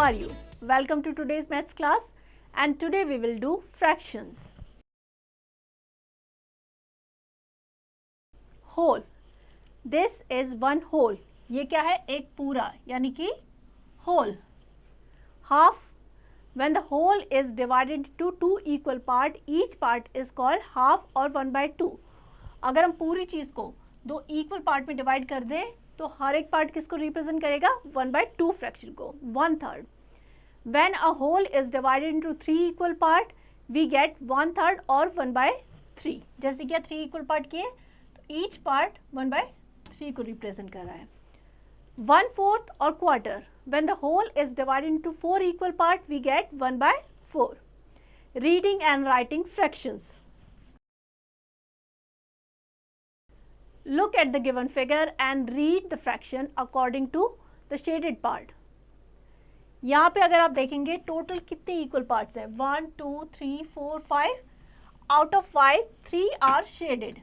are you? Welcome to today's maths class and today we will do fractions. Whole. This is one whole. ये क्या है? एक पूरा यानी कि whole. Half. When the whole is divided into two equal part, each part is called half or 1/2. अगर हम पूरी चीज को दो इक्वल पार्ट में डिवाइड कर दें तो हर एक पार्ट किसको रिप्रेजेंट करेगा? 1/2 फ्रैक्शन को, 1/3. When a whole is divided into 3 equal part, we get 1/3 और 1/3. जैसे कि 3 इक्वल पार्ट किए तो ईच पार्ट 1/3 को रिप्रेजेंट कर रहा है. 1/4 और quarter. When the whole is divided into 4 equal part, we get 1/4. Reading and writing fractions. Look at the given figure and read the fraction according to the shaded part. यहाँ पे अगर आप देखेंगे टोटल कितने इक्वल पार्ट्स हैं? 1 2 3 4 5. Out of 5 3 are shaded.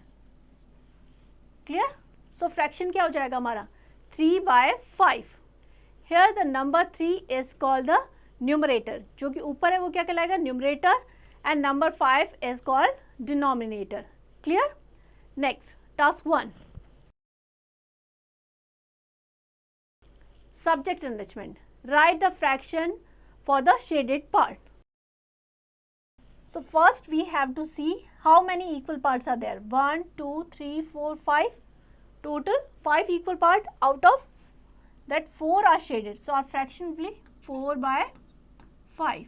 Clear? So fraction क्या हो जाएगा हमारा? 3/5. Here the number 3 is called the numerator. जो कि ऊपर है वो क्या कहलाएगा? Numerator. And number 5 is called denominator. Clear? Next task 1. Subject enrichment. Write the fraction for the shaded part. So first we have to see how many equal parts are there. 1 2 3 4 5. Total 5 equal part. Out of that 4 are shaded. So our fraction will be 4/5.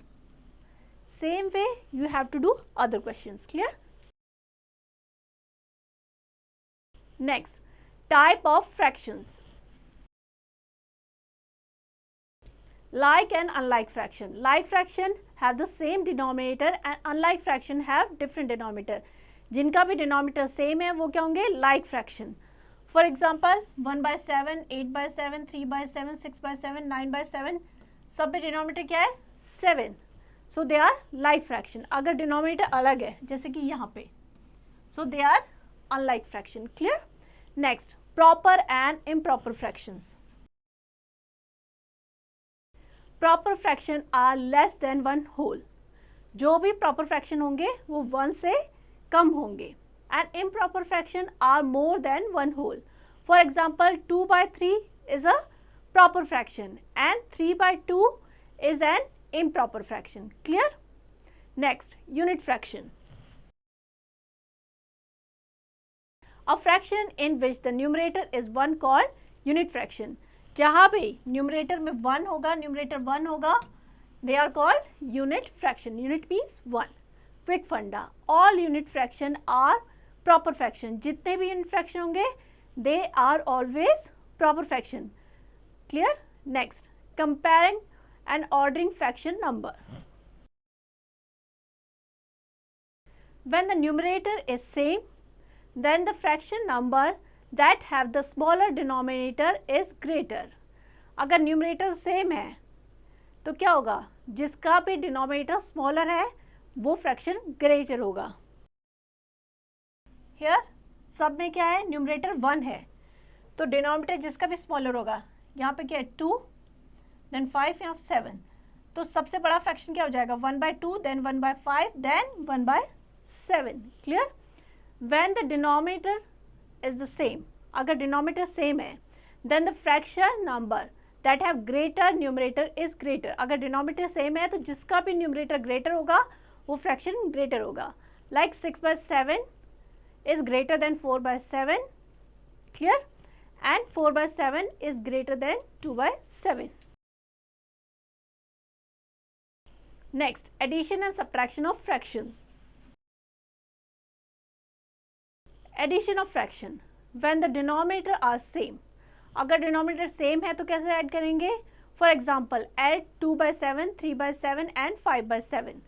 Same way you have to do other questions. Clear? Next, type of fractions. Like and unlike fraction. Like fraction have the same denominator and unlike fraction have different denominator. जिनका भी denominator same है वो क्या होंगे? Like fraction. For example, 1/7, 8/7, 3/7, 6/7, 9/7 सब में denominator क्या है? 7. So they are like fraction. अगर denominator अलग है जैसे कि यहाँ पे, so they are unlike fraction. Clear? Next, proper and improper fractions. Proper fraction are less than one whole. जो भी proper fraction होंगे वो 1 से कम होंगे. And improper fraction are more than one whole. For example, 2/3 is a proper fraction and 3/2 is an improper fraction. Clear? Next, unit fraction. A fraction in which the numerator is 1 called unit fraction. जहाँ भी numerator में 1 होगा, numerator 1 होगा, they are called unit fraction. Unit means 1. Quick funda. All unit fraction are proper fraction. जितने भी unit fraction होंगे, they are always proper fraction. Clear? Next, comparing and ordering fraction number. When the numerator is same, then the fraction number that have the smaller denominator is greater. अगर numerator same है तो क्या होगा? जिसका भी denominator smaller है वो fraction greater होगा. हियर सब में क्या है? न्यूमरेटर 1 है तो डिनोमिनेटर जिसका भी स्मॉलर होगा, यहाँ पे क्या है? 2, देन 5, यहाँ 7. तो सबसे बड़ा फ्रैक्शन क्या हो जाएगा? 1/2, then 1/5, then 1/7. Clear? When the denominator is the same, अगर denominator same है, then the fraction number that have greater numerator is greater. अगर denominator same है तो जिसका भी numerator greater होगा वो fraction greater होगा. Like 6/7 is greater than 4/7. Clear? And 4/7 is greater than 2/7. Next, addition and subtraction of fractions. Addition of fraction. When the denominator are same. अगर denominator same है तो कैसे ऐड करेंगे? For example, add 2/7, 3/7 and 5/7.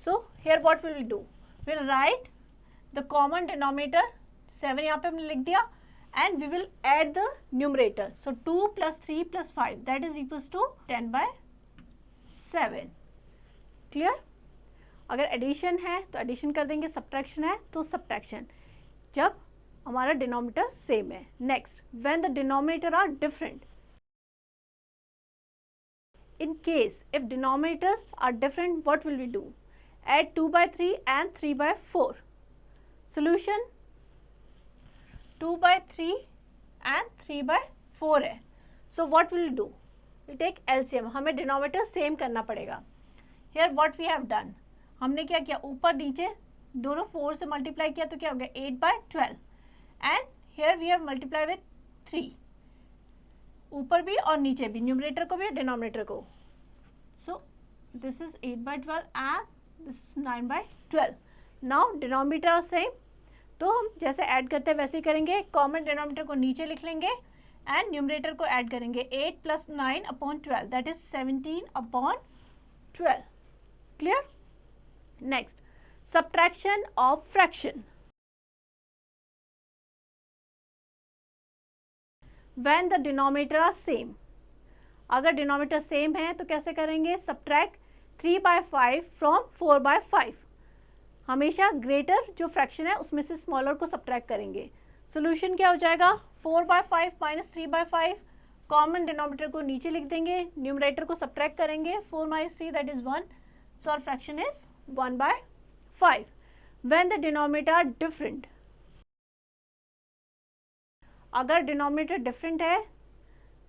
So here what we will do? We will write the common denominator 7 यहाँ पे हमने लिख दिया and we will add the numerator. So 2 + 3 + 5 that is equals to 10/7. Clear? अगर addition है तो addition कर देंगे, subtraction है तो subtraction. जब हमारा डिनोमिनेटर सेम है. Next, when the denominator are different. in case if denominator are different, what will we do? Add 2 by 3 and 3 by 4. Solution 2 by 3 and 3 by 4 है. So what will we do? We'll take LCM. हमें denominator same करना पड़ेगा. Here what we have done, हमने क्या किया, ऊपर नीचे दोनों 4 से मल्टीप्लाई किया तो क्या हो गया 8 by 12 and here we have multiply with 3, ऊपर भी और नीचे भी, न्यूमरेटर को भी और डिनोमिनेटर को. So this is 8 by 12 and this is 9 by 12. Now denominator are same, तो हम जैसे ऐड करते हैं वैसे ही करेंगे. कॉमन डिनोमिनेटर को नीचे लिख लेंगे एंड न्यूमरेटर को ऐड करेंगे. 8 plus 9 upon 12 that is 17 upon 12. Clear? Next, subtraction of fraction. When the denominator are same, अगर डिनोमिनेटर सेम है तो कैसे करेंगे? Subtract 3 by 5 from 4 by 5. हमेशा ग्रेटर जो फ्रैक्शन है उसमें से स्मॉलर को सब्ट्रैक्ट करेंगे. सोल्यूशन क्या हो जाएगा? 4 by 5 minus 3 by 5. Common denominator को नीचे लिख देंगे, न्यूमरेटर को सब्ट्रैक्ट करेंगे. 4 minus 3 that is 1. So our fraction is 1 by 5. When the denominator are different, अगर डिनोमिनेटर डिफरेंट है,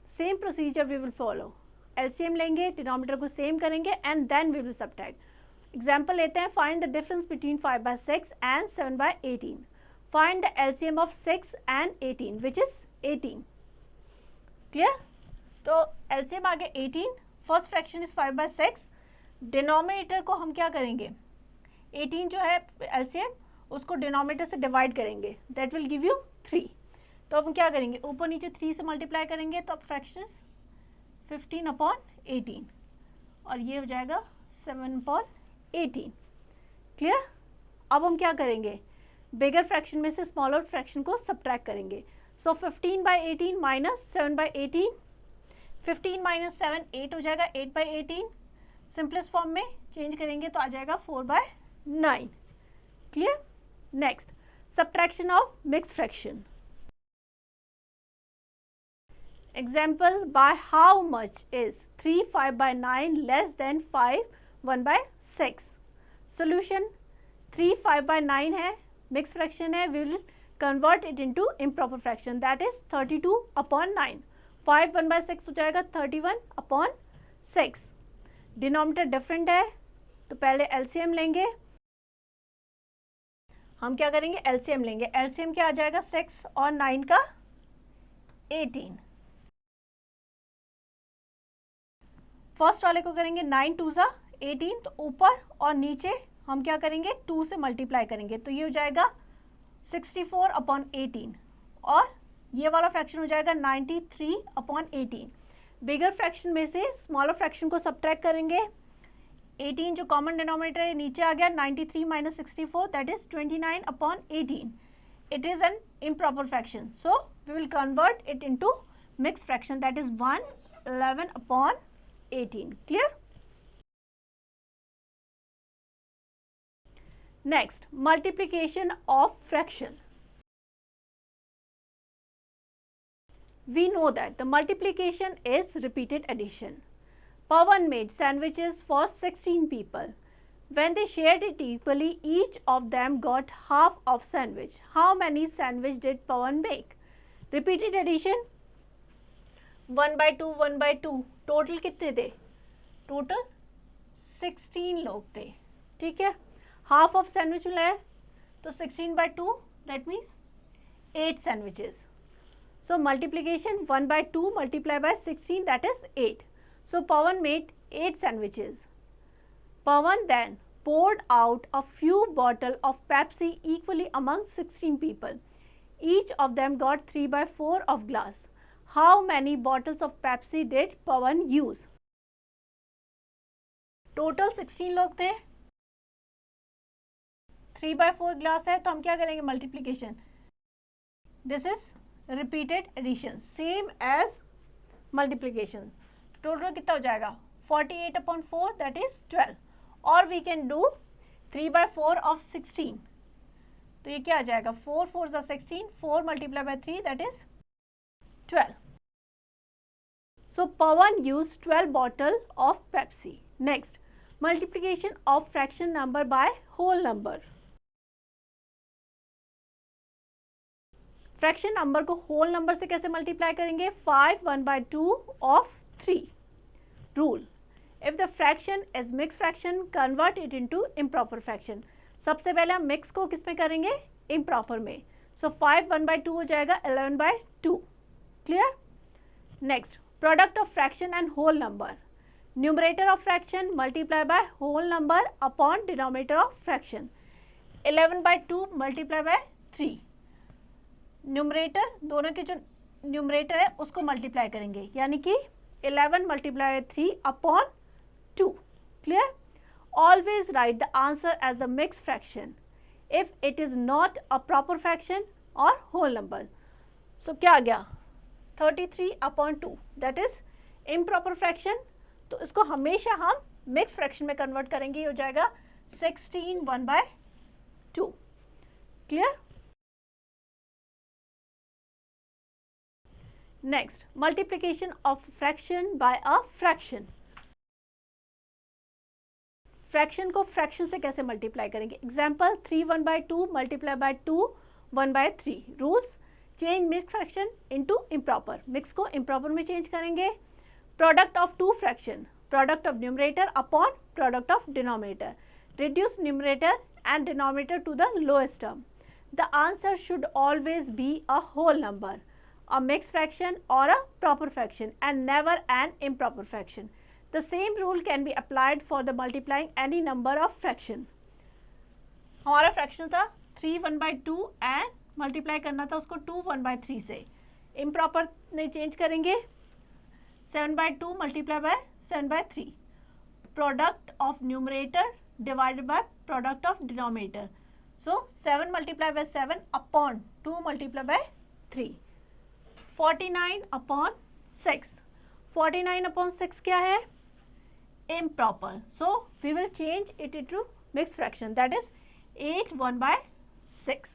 same procedure we will follow. LCM लेंगे, डिनोमिनेटर को सेम करेंगे and then we will subtract. Example लेते हैं. Find the difference between 5 by 6 and 7 by 18. Find the LCM of 6 and 18 which is 18. Clear? तो LCM आ गया 18. First fraction is 5 by 6. Denominator को हम क्या करेंगे? 18 जो है एलसीएम, उसको डिनोमिनेटर से डिवाइड करेंगे, दैट विल गिव यू 3. तो अब हम क्या करेंगे? ऊपर नीचे 3 से मल्टीप्लाई करेंगे तो अब फ्रैक्शन 15 upon 18 और ये हो जाएगा 7 upon 18. क्लियर? अब हम क्या करेंगे? बिगर फ्रैक्शन में से स्मॉलर फ्रैक्शन को सब्ट्रैक्ट करेंगे. सो 15 by 18 माइनस 7 by 18. 15 minus 7 8 हो जाएगा. 8 by 18 सिंपलेस्ट फॉर्म में चेंज करेंगे तो आ जाएगा 4 by 9. Clear? Next, subtraction of mix fraction. Example, by how much is 3 5 by 9 less than 5 1 by 6? Solution 3 5 by 9 है, mixed fraction है, we will convert it into improper fraction, that is 32 upon 9. 5 1 by 6 हो जाएगा 31 upon 6. Denominator different है तो पहले LCM लेंगे. हम क्या करेंगे? एलसीएम लेंगे. एलसीएम क्या आ जाएगा? 6 और 9 का 18. फर्स्ट वाले को करेंगे 9 2 सा 18, तो ऊपर और नीचे हम क्या करेंगे? 2 से मल्टीप्लाई करेंगे तो ये हो जाएगा 64 upon 18 और ये वाला फ्रैक्शन हो जाएगा 93 upon 18. बिगर फ्रैक्शन में से स्मॉलर फ्रैक्शन को सब्ट्रैक्ट करेंगे. 18 जो कॉमन डिनोमिनेटर है नीचे आ गया. 93 minus 64 that is 29 upon 18. It is an improper fraction, so we will convert it into mixed fraction, that is 111 upon 18. Clear? Next, multiplication of fraction. We know that the multiplication is repeated addition. Pawan made sandwiches for 16 people. When they shared it equally, each of them got half of sandwich. How many sandwich did Pawan make? Repeated addition. 1 by 2 1 by 2. Total कितने थे? Total 16 लोग थे. ठीक है, half of sandwich मिला है तो 16 by 2 that means 8 sandwiches. So multiplication 1 by 2 multiply by 16 that is 8. So Pavan made 8 sandwiches. Pavan then poured out a few bottle of Pepsi equally among 16 people. Each of them got 3 by 4 of glass. How many bottles of Pepsi did Pawan use? Total 16 लोग थे, 3 by 4 glass है तो हम क्या करेंगे? Multiplication. This is repeated addition same as multiplication. Total कितना हो जाएगा? 48 upon 4 दैट इज 12. और we can do 3 by 4 of 16. तो ये क्या आ जाएगा? 4 4 16, 4 multiplied by 3 that is 12. So Pawan used 12 bottle of Pepsi. Next, multiplication of fraction number by whole number. Fraction number को होल नंबर से कैसे मल्टीप्लाई करेंगे? 5 1/2 of 3 rule. If the fraction is mix fraction convert it into improper fraction. सबसे पहले हम mix को किस में करेंगे? इम्प्रॉपर में. सो 5 1/2 हो जाएगा 11/2. Clear? Next, product of fraction and whole number. Numerator of fraction multiply by whole number upon denominator of fraction. 11/2 multiply by 3. Numerator, दोनों के जो न्यूमरेटर है उसको मल्टीप्लाई करेंगे, यानी कि 11 multiply 3 upon 2. Clear? Always write the answer as the mix fraction if it is not a proper fraction और whole number. So क्या आ गया? 33/2 दैट इज इम्प्रॉपर फ्रैक्शन. तो इसको हमेशा हम मिक्स फ्रैक्शन में कन्वर्ट करेंगे, हो जाएगा 16 1/2. Clear? Next, multiplication of fraction by a fraction. Fraction को फ्रैक्शन से कैसे मल्टीप्लाई करेंगे? Example 3 1/2 multiply by 2 1/3. Rules, change mix fraction into improper. Mix को इम्प्रॉपर में चेंज करेंगे. Product of two fraction, product of numerator upon product of denominator. Reduce numerator and denominator to the lowest term. The answer should always be a whole number, a mixed fraction or a proper fraction, and never an improper fraction. The same rule can be applied for the multiplying any number of fraction. हमारा fraction था 3 1/2 and multiply करना था उसको 2 1/3 से. Improper में change करेंगे 7/2 multiply by 7/3. Product of numerator divided by product of denominator. So 7 multiply by 7 upon 2 multiply by 3. 49/6. 49/6 क्या है? Improper. So we will change it into mix fraction, that is 8 1/6.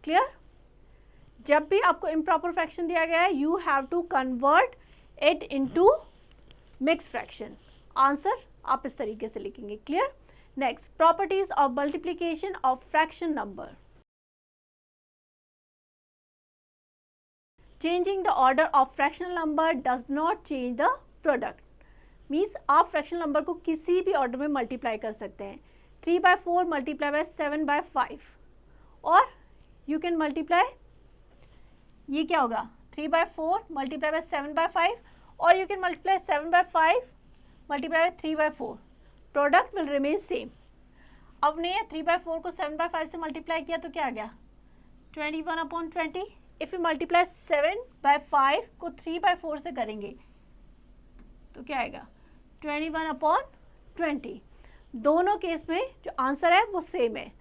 Clear? जब भी आपको इम्प्रॉपर फ्रैक्शन दिया गया है, you have to convert it into mix fraction. Answer आप इस तरीके से लिखेंगे. Clear? Next, properties of multiplication of fraction number. Changing the order of fractional number does not change the product. Means आप fractional number को किसी भी order में multiply कर सकते हैं. 3/4 multiply by 7/5 और you can multiply, ये क्या होगा? 3/4 multiply by 7/5 और you can multiply 7/5 multiply by 3/4. Product will remain same. अब ने 3/4 को 7/5 से multiply किया तो क्या आ गया? 21/20. इफ यू मल्टीप्लाई 7/5 को 3/4 से करेंगे तो क्या आएगा? 21/20. दोनों केस में जो आंसर है वो सेम है,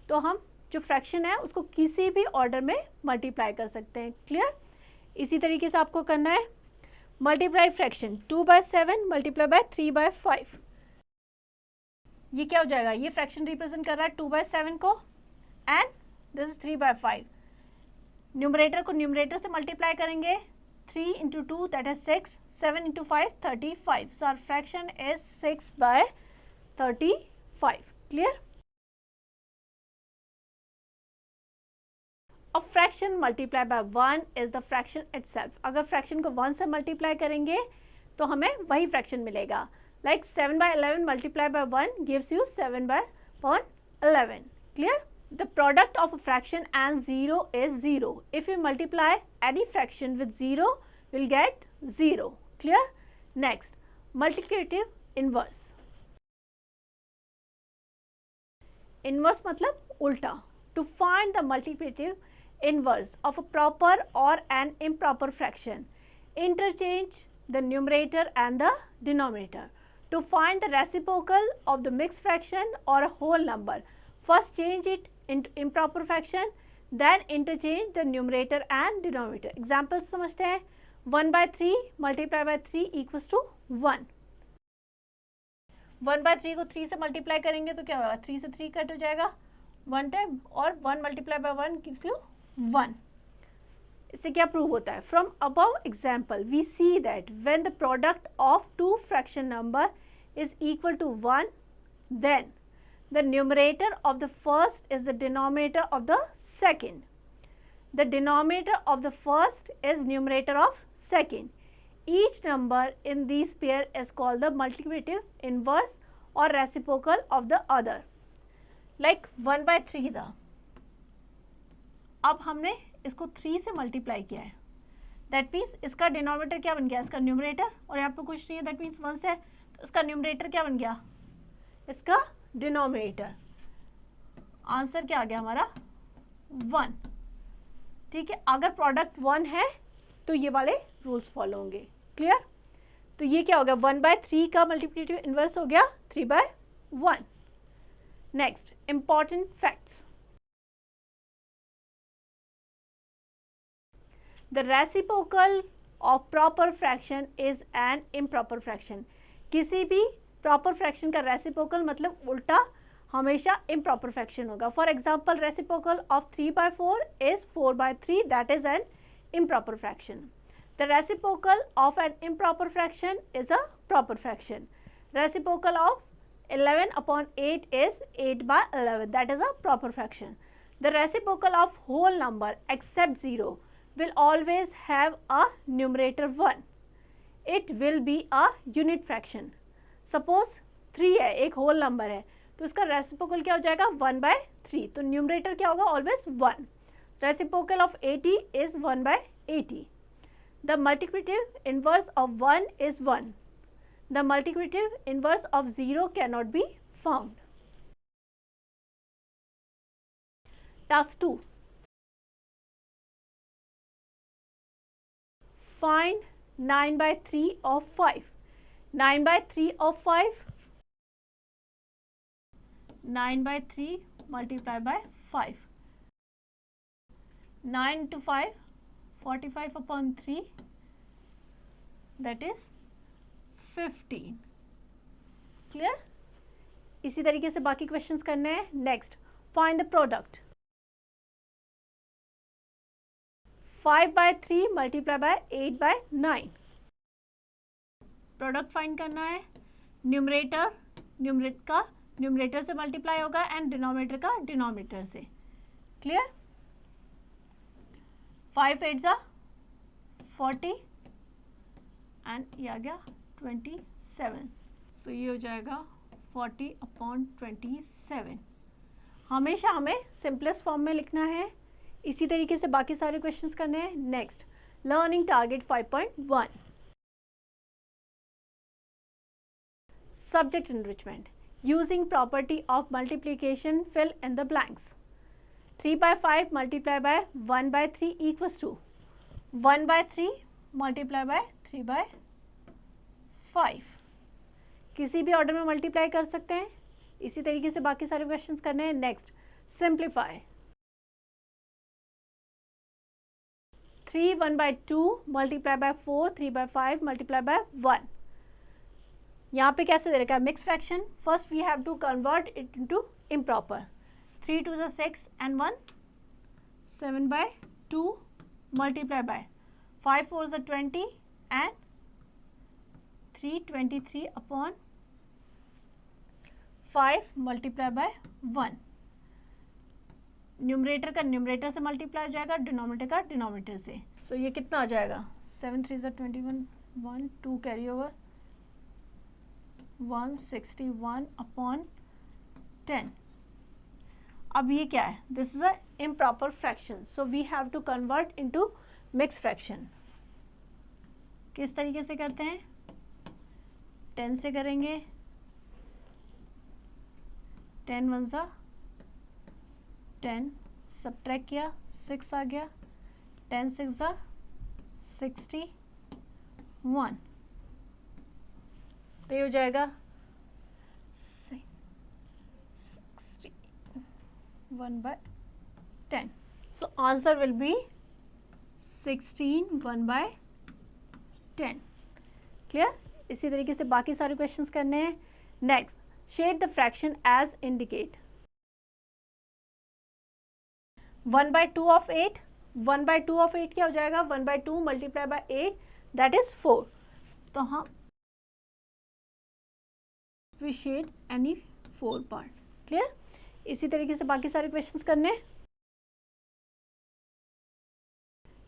तो हम जो फ्रैक्शन है उसको किसी भी ऑर्डर में मल्टीप्लाई कर सकते हैं. क्लियर? इसी तरीके से आपको करना है. Multiply fraction 2/7 multiply by 3/5. ये क्या हो जाएगा? ये फ्रैक्शन रिप्रेजेंट कर रहा है 2/7 को एंड दिस इज 3/5. न्यूमरेटर को न्यूमरेटर से मल्टीप्लाई करेंगे. 3 × 2 that is 6. 7 × 5 35. So our fraction is 6/35. Clear? A fraction multiply by 1 is the fraction itself. अगर फ्रैक्शन को 1 से मल्टीप्लाई करेंगे तो हमें वही फ्रैक्शन मिलेगा. Like 7/11 multiply by 1 gives you 7/11. Clear? The product of a fraction and 0 is 0. If you multiply any fraction with 0, we'll get 0. Clear? Next, multiplicative inverse. Inverse मतलब उल्टा. To find the multiplicative inverse of a proper or an improper fraction, interchange the numerator and the denominator. To find the reciprocal of the mixed fraction or a whole number, first change it into improper fraction, then interchange the numerator and denominator. Example समझते हैं. 1/3 multiply by 3 equals to 1. 1/3 को 3 से multiply करेंगे तो क्या होगा? 3 से 3 cut हो जाएगा 1 टाइम, और 1 multiply by 1 gives you 1. इससे क्या प्रूव होता है? From above example we see that when the product of two fraction number is equal to 1, then the numerator of the first is the denominator of the second. The denominator of the first is numerator of second. Each number in these pair is called the multiplicative inverse or reciprocal of the other. Like 1/3 था, अब हमने इसको 3 से multiply किया है, that means इसका denominator क्या बन गया? इसका न्यूमरेटर, और यहाँ पे कुछ नहीं है, दैट मीन्स 1 है, तो इसका न्यूमरेटर क्या बन गया? इसका डिनोमिनेटर। आंसर क्या आ गया हमारा? 1। ठीक है, अगर प्रोडक्ट 1 है तो ये वाले रूल्स फॉलो होंगे। क्लियर? तो ये क्या हो गया? 1/3 का मल्टीप्लिकेटिव इनवर्स हो गया 3/1। Next, important facts. The reciprocal of proper fraction is an improper fraction. किसी भी प्रॉपर फ्रैक्शन का रेसिप्रोकल मतलब उल्टा हमेशा इम्प्रॉपर फ्रैक्शन होगा। For example, reciprocal of 3/4 is 4/3, that is an improper fraction. The reciprocal of an improper fraction is a proper fraction. Reciprocal of 11/8 is 8/11, that is a proper fraction. The reciprocal of whole number except 0 will always have a numerator 1. It will be a unit fraction. Suppose 3 है, एक whole number है, तो इसका reciprocal क्या हो जाएगा? 1/3, तो numerator क्या होगा? Always 1. Reciprocal of 80 is 1/80. The multiplicative inverse of 1 is 1. The multiplicative inverse of 0 cannot be found. Task 2. Find 9/3 of 5. 9/3 of 5. 9/3 multiplied by 5. 9 into 5, 45/3. That is 15. Clear? इसी तरीके से बाकी क्वेश्चंस करने हैं। Next, find the product. 5/3 multiply by 8/9। Product find करना है। Numerator से multiply होगा एंड डिनोमिनेटर का डिनोमिनेटर से। क्लियर? 5 8 40 एंड ये आ गया 27, तो ये हो जाएगा 40/27। हमेशा हमें सिंपलेस्ट फॉर्म में लिखना है। इसी तरीके से बाकी सारे क्वेश्चंस करने हैं। Next, learning target 5.1, subject enrichment using property of multiplication, fill in the blanks. 3/5 multiply by 1/3 equals to 1/3 multiply by 3/5। किसी भी ऑर्डर में मल्टीप्लाई कर सकते हैं। इसी तरीके से बाकी सारे क्वेश्चंस करने हैं। Next, simplify. 3 1/2 multiply by 4, 3/5 multiply by 1। यहाँ पे कैसे दे रखा है? Mix fraction. First we have to convert it into improper. 3 2 6 and 1, 7/2 multiply by 5 4 20 and 323/5 multiply by 1। Numerator का न्यूमरेटर से मल्टीप्लाई हो जाएगा, डिनोमिनेटर का डिनोमिनेटर से। सो ये कितना आ जाएगा? 7 3 21, 1 2 कैरी ओवर 161/10। अब ये क्या है? This is a improper fraction, so we have to convert into mix fraction. किस तरीके से करते हैं? 10 से करेंगे। 10 1 10, सब्ट्रैक्ट किया 6 आ गया। 10 6 61, तो ये हो जाएगा 61/10। So answer will be 16/1/10। Clear? इसी तरीके से बाकी सारे क्वेश्चंस करने हैं। Next, shade the fraction as indicate. 1/2 of 8 1/2 of 8 क्या हो जाएगा, 1/2 मल्टीप्लाई बाय 8 दैट इज 4. तो हम appreciate any 4 पार्ट. क्लियर. इसी तरीके से बाकी सारे क्वेश्चंस करने.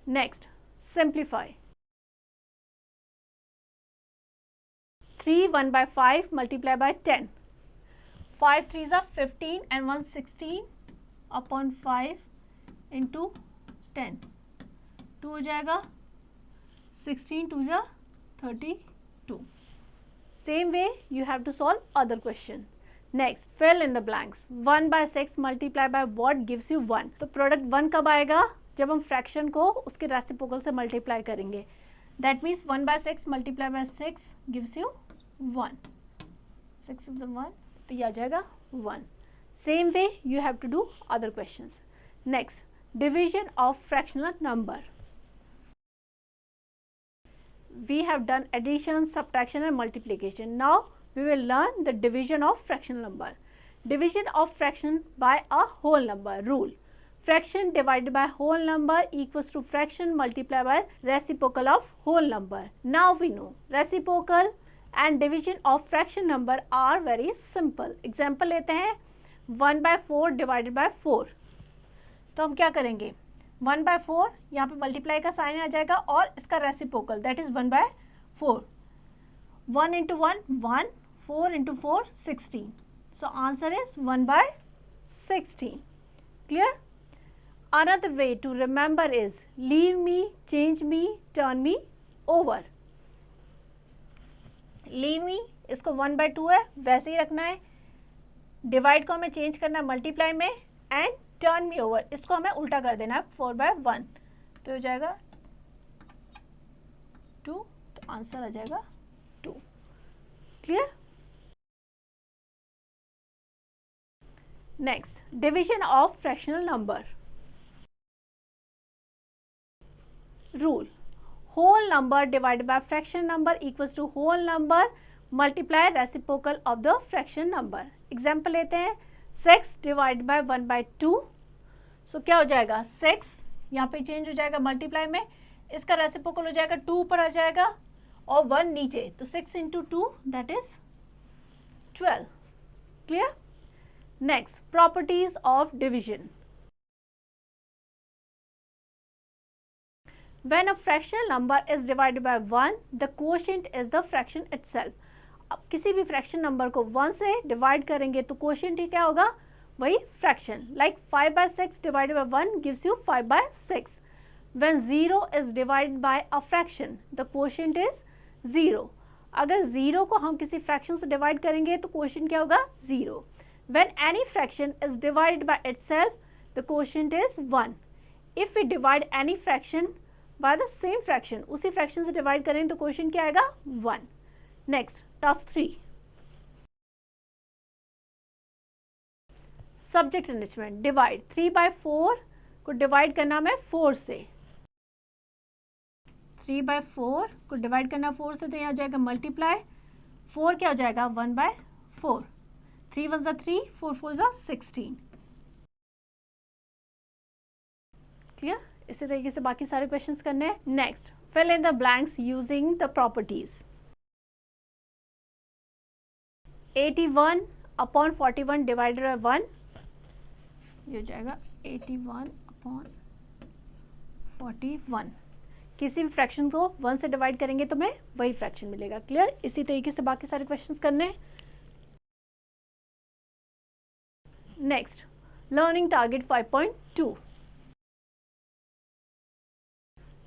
Next simplify. 3 1/5 multiply by 10. 5 3s are 15 and 1 16 upon 5 into 10. 2 हो जाएगा 16 2s are 32. Same way you have to solve other question. Next, fill in the blanks. 1/6 multiply by what gives you 1. तो product 1 कब आएगा, जब हम fraction को उसके reciprocal से मल्टीप्लाई करेंगे. That means 1/6 multiply by 6 gives you 1. 6 is the 1, तो ये आ जाएगा 1. Same way you have to do other questions. Next, division of fractional number. We have done addition, subtraction and multiplication. Now we will learn the division of fractional number. Division of fraction by a whole number. Rule: fraction divided by whole number equals to fraction multiplied by reciprocal of whole number. Now we know reciprocal and division of fraction number are very simple. Example लेते हैं 1/4 divided by 4. तो हम क्या करेंगे, 1/4 यहाँ पे multiply का sign आ जाएगा और इसका reciprocal that is 1/4. 1 into 1 1, 4 into 4 16. So answer is 1/16. Clear? Another way to remember is leave me, change me, turn me over. Leave me इसको 1/2 है वैसे ही रखना है. डिवाइड को हमें चेंज करना है मल्टीप्लाई में. एंड टर्न मी ओवर इसको हमें उल्टा कर देना है 4/1. तो हो जाएगा 2. तो आंसर आ जाएगा 2. Clear. Next, division of fractional number. Rule: whole number divided by fraction number equals to whole number multiply reciprocal of the fraction number. Example लेते हैं 6 डिवाइड बाय 1/2. सो क्या हो जाएगा 6 यहाँ पे चेंज हो जाएगा मल्टीप्लाई में. इसका रेसिप्रोकल हो जाएगा 2 ऊपर आ जाएगा और 1 नीचे. तो 6 into 2 that is 12. Clear. Next, properties of division. When a fractional number is divided by 1, the quotient is the fraction itself. अब किसी भी फ्रैक्शन नंबर को 1 से डिवाइड करेंगे तो क्वोशिएंट ही क्या होगा, वही fraction. Like 5/6 divided by 1 gives you 5/6. When 0 is divided by a fraction, the quotient is 0. अगर 0 को हम किसी फ्रैक्शन से डिवाइड करेंगे तो क्वोशिएंट क्या होगा 0. When any fraction is divided by itself, the quotient is 1. If we divide any fraction by the same fraction, उसी फ्रैक्शन से डिवाइड करें तो क्वोशिएंट क्या आएगा 1. Next, task 3. Subject enrichment. Divide 3/4 को डिवाइड करना मैं 4 से. 3/4 को डिवाइड करना 4 से तो यहाँ हो जाएगा मल्टीप्लाई. 4 क्या हो जाएगा 1/4. 3 1s are 3, 4 4s are 16. Clear. इसी तरीके से बाकी सारे क्वेश्चंस करने हैं. Next, fill in the blanks using the properties. 81 upon 41 divided by 1. ये हो जाएगा 81 अपॉन 41. किसी भी फ्रैक्शन को 1 से डिवाइड करेंगे तो हमें वही फ्रैक्शन मिलेगा. क्लियर. इसी तरीके से बाकी सारे क्वेश्चंस करने हैं. Next, learning target 5.2.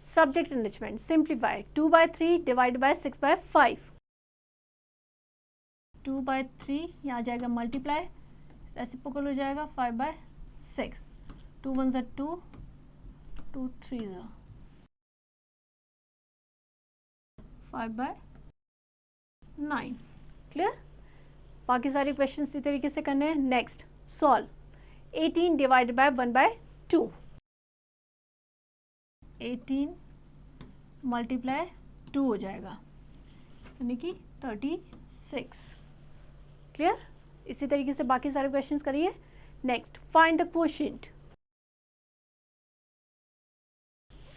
Subject enrichment. Simplify 2/3 divided by 6/5. 2/3 यहाँ आ जाएगा मल्टीप्लाई. रेसिप्रोकल हो जाएगा 5/6. 2 1s are 2, 2 3s are 5/9. Clear. बाकी सारे क्वेश्चन इसी तरीके से करने हैं. Next, solve 18 divided by 1/2. 18 multiply 2 हो जाएगा यानी कि 36. क्लियर. इसी तरीके से बाकी सारे क्वेश्चंस करिए. Next, find the quotient.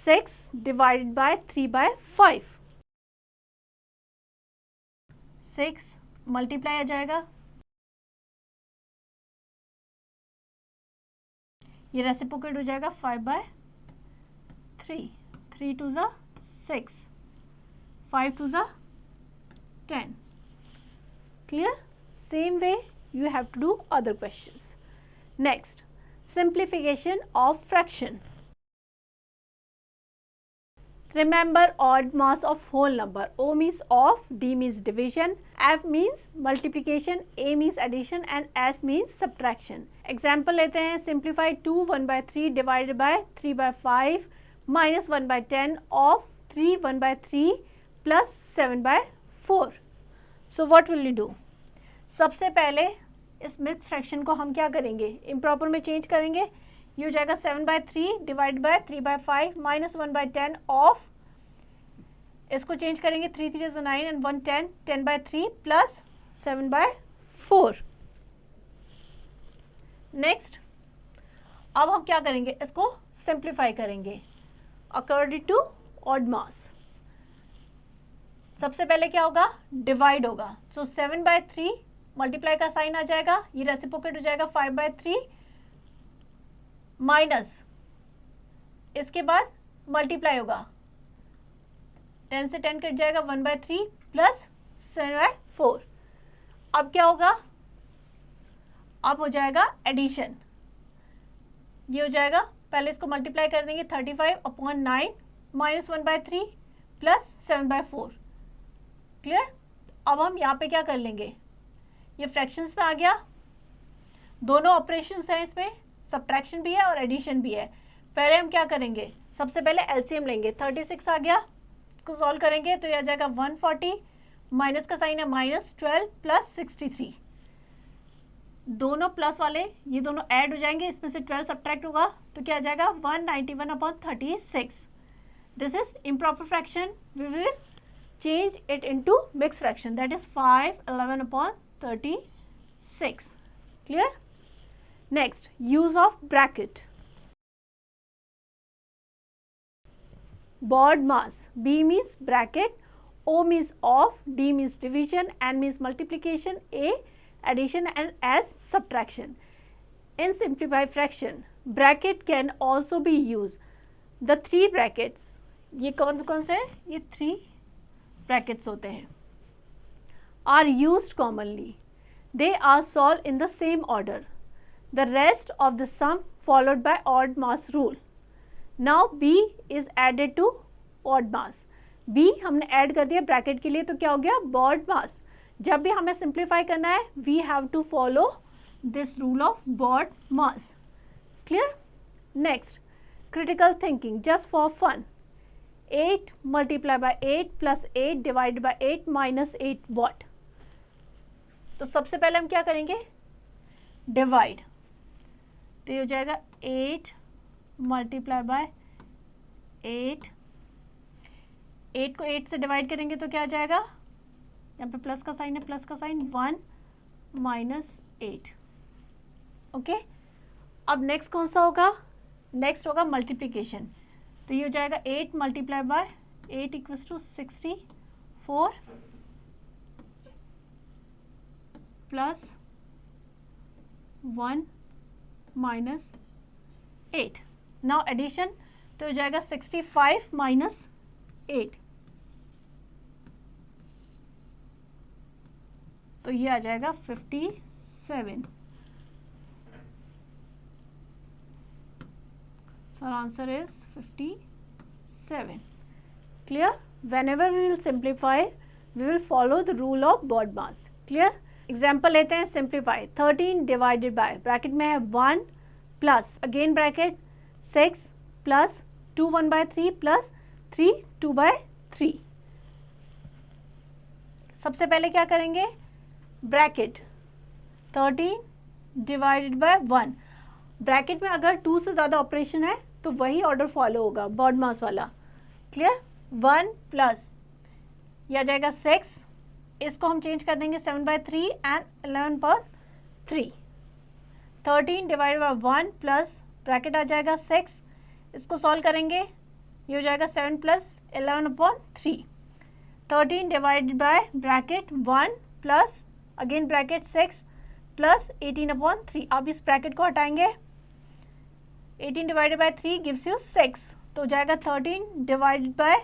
6 divided by 3/5, 6 multiply आ जाएगा, ये रेसिप्रोकेट हो जाएगा 5/3, 3 2 ज़ा 6, 5 2 ज़ा 10. Clear? Same way you have to do other questions. Next, simplification of fraction. Remember odd mass of whole number. O means off, D means division, F means multiplication, A means addition and S means subtraction. Example लेते हैं, simplify 2 1/3 divided by 3/5 minus 1/10 of 3 1/3 plus 7/4. So what will you do? सबसे पहले इस mix fraction को हम क्या करेंगे, improper में चेंज करेंगे। ये हो जाएगा 7/3 डिवाइड बाय 3/5 माइनस 1/10 ऑफ, इसको चेंज करेंगे 3 3 is 9 and 1 10, 10/3 प्लस 7/4. नेक्स्ट, अब हम क्या करेंगे, इसको सिंप्लीफाई करेंगे अकॉर्डिंग टू ऑड मास। सबसे पहले क्या होगा, डिवाइड होगा, सो 7/3 मल्टीप्लाई का साइन आ जाएगा, ये रेसिप्रोकेट हो जाएगा 5/3 माइनस, इसके बाद मल्टीप्लाई होगा, 10 से 10 कट जाएगा 1/3 प्लस 7/4. अब क्या होगा, अब हो जाएगा एडिशन, ये हो जाएगा, पहले इसको मल्टीप्लाई कर देंगे 35/9 माइनस 1/3 प्लस 7/4. क्लियर? अब हम यहाँ पे क्या कर लेंगे, ये फ्रैक्शंस में आ गया, दोनों ऑपरेशंस हैं, इसमें सब्ट्रैक्शन भी है और एडिशन भी है। पहले हम क्या करेंगे, सबसे पहले एलसीएम लेंगे, 36 आ गया, इसको सॉल्व करेंगे तो ये आ जाएगा 140, माइनस का साइन है -12 प्लस 63, दोनों प्लस वाले ये दोनों ऐड हो जाएंगे, इसमें से 12 सब्ट्रैक्ट होगा तो क्या आ जाएगा 191/36. This is improper fraction, we will change it into mixed fraction, that is 511/36. Clear? Next, use of bracket. Board mass, B means bracket, O means off, D means division, N means multiplication, A addition and S subtraction. In simplified fraction, bracket can also be used. The three brackets, ये कौन कौन से हैं, ये 3 brackets होते हैं, are used commonly, they are solve in the same order, the rest of the sum followed by ODMAS rule. Now B is added to ODMAS, B हमने add कर दिया ब्रैकेट के लिए तो क्या हो गया बॉड मास. जब भी हमें सिंप्लीफाई करना है we have to follow this rule of BODMAS. Clear? Next, critical thinking, just for fun. 8 multiplied by 8 plus 8 divided by 8 minus 8 what? तो सबसे पहले हम क्या करेंगे, डिवाइड, तो ये हो जाएगा 8 मल्टीप्लाई बाय 8, 8 को 8 से डिवाइड करेंगे तो क्या आ जाएगा, यहाँ पे प्लस का साइन है, प्लस का साइन 1 माइनस 8. ओके, अब नेक्स्ट कौन सा होगा, नेक्स्ट होगा मल्टीप्लीकेशन, तो ये हो जाएगा 8 multiply by 8 equals to 64 plus 1 minus 8. Now addition, तो हो जाएगा 65 माइनस 8, तो ये आ जाएगा 57. So our answer is 57. Clear? Whenever we will simplify, we will follow the rule of BOD mass. Clear? Example लेते हैं, simplify 13 divided by, ब्रैकेट में है 1 plus again bracket 6 plus 2 1/3 plus 3 2/3. सबसे पहले क्या करेंगे, ब्रैकेट 13 डिवाइडेड बाय 1, ब्रैकेट में अगर 2 से ज़्यादा ऑपरेशन है तो वही ऑर्डर फॉलो होगा बॉड मास वाला. क्लियर? 1 प्लस ये आ जाएगा 6, इसको हम चेंज कर देंगे 7/3 and 11/3. 13 divide by 1 plus bracket आ जाएगा 6, इसको सॉल्व करेंगे ये हो जाएगा 7 plus 11/3. 13 divided by bracket 1 plus again bracket 6 plus 18/3. आप इस ब्रैकेट को हटाएंगे. 18 डिवाइडेड बाय 3 गिव्स यू 6. तो हो जाएगा 13 divided by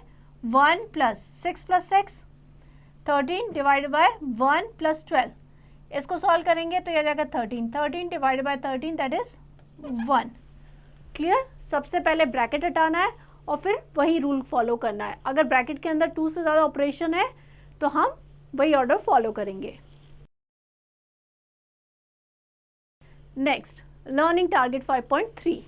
1 plus 6 plus 6. 13 divided by 1 plus 12. इसको सॉल्व करेंगे तो यह जाएगा 13. 13 divided bye 13 that is 1. Clear. सबसे पहले ब्रैकेट हटाना है और फिर वही रूल फॉलो करना है. अगर ब्रैकेट के अंदर 2 से ज़्यादा ऑपरेशन है तो हम वही ऑर्डर फॉलो करेंगे. Next, learning target 5.3.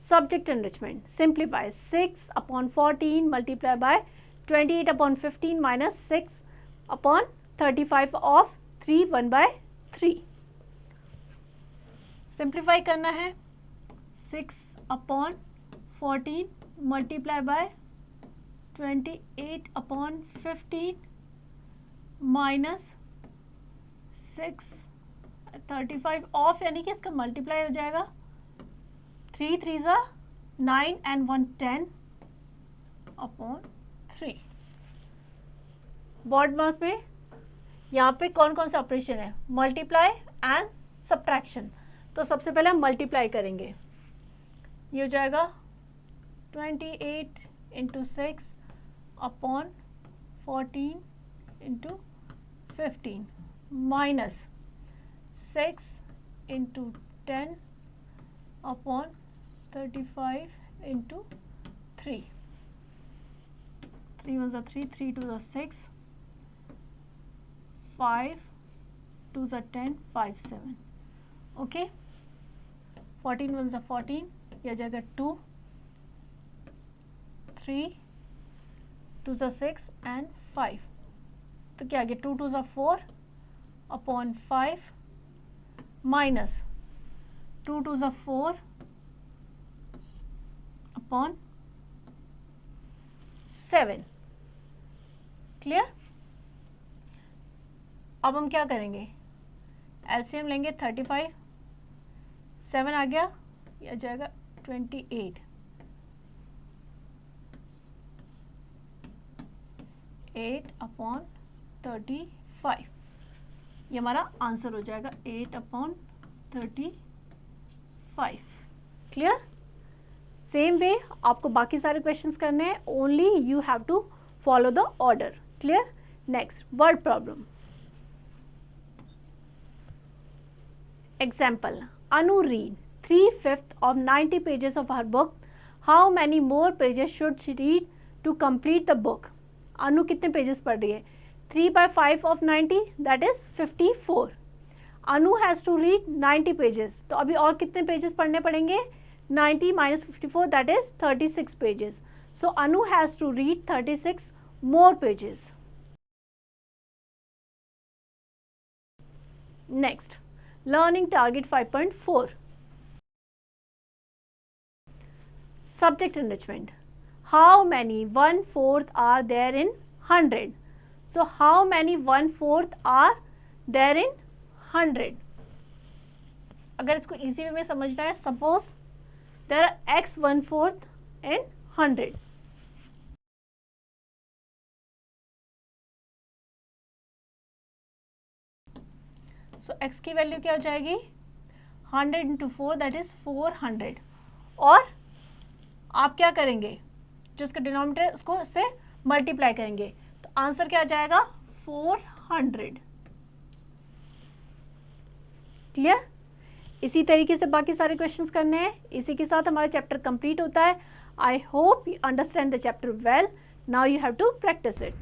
Subject enrichment. Simplify 6/14 multiplied by 28/15 minus 6/35 of 3 1/3. Simplify करना है. 6/14 multiplied by 28/15 minus 6/35 of यानी कि इसका मल्टीप्लाई हो जाएगा 3 3s are 9 and 1 10/3. बॉड मास में यहाँ पे कौन कौन सा ऑपरेशन है? Multiply and subtraction. तो सबसे पहले हम मल्टीप्लाई करेंगे. ये हो जाएगा 28 × 6/14 × 15 minus 6 × 10/35 × 3. 3 1s are 3, 3 2s are 6, 5 2s are 10, 5 7. Okay. 14 1s are 14. यह जाएगा 2, 3 2s are 6 and 5. तो क्या आ गया? 2 2s are 4/5 minus 2 2s are 4/7. Clear. अब हम क्या करेंगे? एलसीएम लेंगे. 35 7 आ गया. यह जाएगा 28 8/35. ये हमारा आंसर हो जाएगा 8/35. क्लियर. सेम वे आपको बाकी सारे क्वेश्चंस करने हैं. Only you have to follow the order. Clear. Next, word problem. Example. Anu read 3/5 of 90 pages of her book. How many more pages should she read to complete the book? Anu कितने pages पढ़ रही है? 3/5 of 90 that is 54. Anu has to read 90 pages. तो अभी और कितने pages पढ़ने पड़ेंगे? 90 minus 54 that is 36 pages. So Anu has to read 36 more pages. Next, learning target 5.4. Subject enrichment. How many 1/4 are there in 100? So how many 1/4 are there in 100? अगर इसको easy way में समझना है, suppose there are x 1/4 in 100. So x की value क्या हो जाएगी? 100 × 4 that is 400. और आप क्या करेंगे? जो इसका डिनोमिनेटर है उसको इससे मल्टीप्लाई करेंगे. तो आंसर क्या आ जाएगा? 400. क्लियर. इसी तरीके से बाकी सारे क्वेश्चंस करने हैं. इसी के साथ हमारा चैप्टर कंप्लीट होता है. I hope you understand the chapter well. Now you have to practice it.